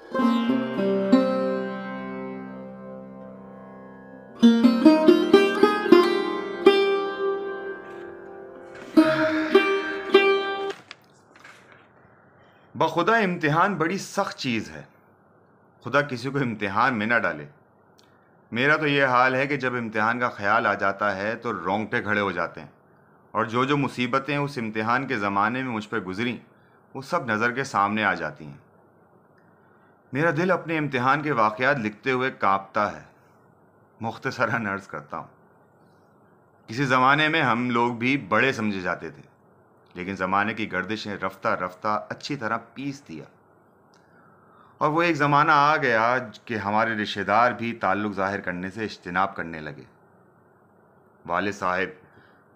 بخدا امتحان بڑی سخت چیز ہے. خدا کسی کو امتحان میں نہ ڈالے. میرا تو یہ حال ہے کہ جب امتحان کا خیال آ جاتا ہے تو رونگٹے کھڑے ہو جاتے ہیں، اور جو مصیبتیں اس امتحان کے زمانے میں مجھ پہ گزریں وہ سب نظر کے سامنے آ جاتی ہیں. میرا دل اپنے امتحان کے واقعات لکھتے ہوئے کانپتا ہے. مختصراً عرض کرتا ہوں، کسی زمانے میں ہم لوگ بھی بڑے سمجھے جاتے تھے، لیکن زمانے کی گردش نے رفتہ رفتہ اچھی طرح پیس دیا، اور وہ ایک زمانہ آ گیا کہ ہمارے رشتہ دار بھی تعلق ظاہر کرنے سے اجتناب کرنے لگے. والد صاحب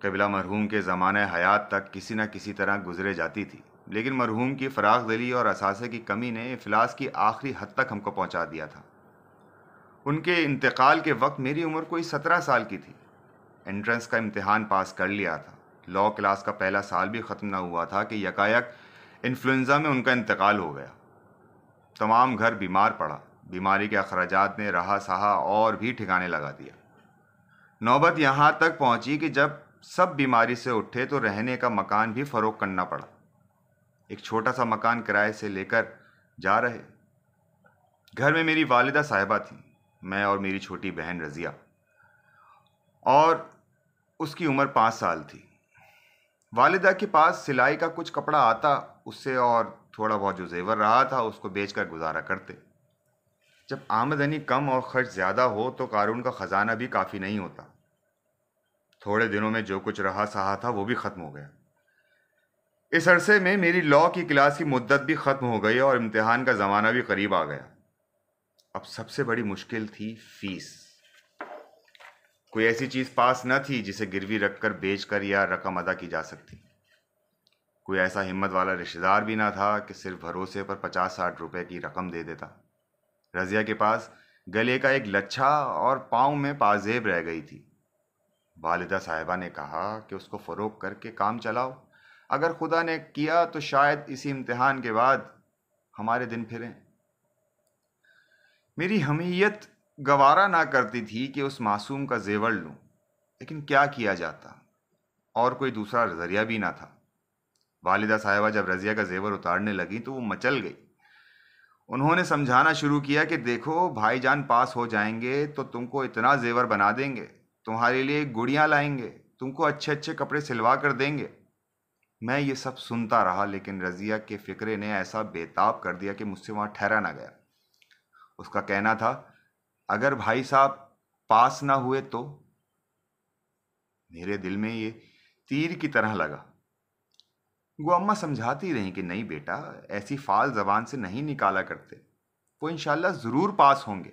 قبلہ مرحوم کے زمانہ حیات تک کسی نہ کسی طرح گزرے جاتی تھی، لیکن مرحوم کی فراغ دلی اور اثاثے کی کمی نے افلاس کی آخری حد تک ہم کو پہنچا دیا تھا. ان کے انتقال کے وقت میری عمر کوئی 17 سال کی تھی. انٹرنس کا امتحان پاس کر لیا تھا. لاء کلاس کا پہلا سال بھی ختم نہ ہوا تھا کہ یکایک انفلوئنزا میں ان کا انتقال ہو گیا. تمام گھر بیمار پڑا. بیماری کے اخراجات نے رہا سہا اور بھی ٹھکانے لگا دیا. نوبت یہاں تک پہنچی کہ جب سب بیماری سے اٹھے تو رہنے کا مکان بھی فروخت کرنا پڑا. ایک چھوٹا سا مکان کرائے سے لے کر جا رہے. گھر میں میری والدہ صاحبہ تھیں، میں اور میری چھوٹی بہن رضیہ، اور اس کی عمر 5 سال تھی. والدہ کے پاس سلائی کا کچھ کپڑا آتا، اس سے اور تھوڑا بہت جو زیور رہا تھا اس کو بیچ کر گزارا کرتے. جب آمدنی کم اور خرچ زیادہ ہو تو قارون کا خزانہ بھی کافی نہیں ہوتا. تھوڑے دنوں میں جو کچھ رہا سہا تھا وہ بھی ختم ہو گیا. اس عرصے میں میری لاء کی کلاس کی مدت بھی ختم ہو گئی اور امتحان کا زمانہ بھی قریب آ گیا. اب سب سے بڑی مشکل تھی فیس. کوئی ایسی چیز پاس نہ تھی جسے گروی رکھ کر بیچ کر یا رقم ادا کی جا سکتی. کوئی ایسا ہمت والا رشتہ دار بھی نہ تھا کہ صرف بھروسے پر 50-60 روپے کی رقم دے دیتا. رضیہ کے پاس گلے کا ایک لچھا اور پاؤں میں پازیب رہ گئی تھی. والدہ صاحبہ نے کہا کہ اس کو فروخت کر کے کام چلاؤ. اگر خدا نے کیا تو شاید اسی امتحان کے بعد ہمارے دن پھریں. میری حمیت گوارا نہ کرتی تھی کہ اس معصوم کا زیور لوں، لیکن کیا کیا جاتا، اور کوئی دوسرا ذریعہ بھی نہ تھا. والدہ صاحبہ جب رضیہ کا زیور اتارنے لگی تو وہ مچل گئی. انہوں نے سمجھانا شروع کیا کہ دیکھو بھائی جان پاس ہو جائیں گے تو تم کو اتنا زیور بنا دیں گے، تمہارے لیے گڑیاں لائیں گے، تم کو اچھے اچھے کپڑے سلوا کر دیں گے. میں یہ سب سنتا رہا، لیکن رضیہ کے فکرے نے ایسا بےتاب کر دیا کہ مجھ سے وہاں ٹھہرا نہ گیا. اس کا کہنا تھا اگر بھائی صاحب پاس نہ ہوئے تو. میرے دل میں یہ تیر کی طرح لگا. وہ اماں سمجھاتی رہیں کہ نہیں بیٹا، ایسی فال زبان سے نہیں نکالا کرتے، وہ انشاءاللہ ضرور پاس ہوں گے.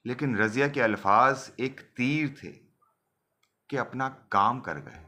لیکن رضیہ کے الفاظ ایک تیر تھے کہ اپنا کام کر گئے.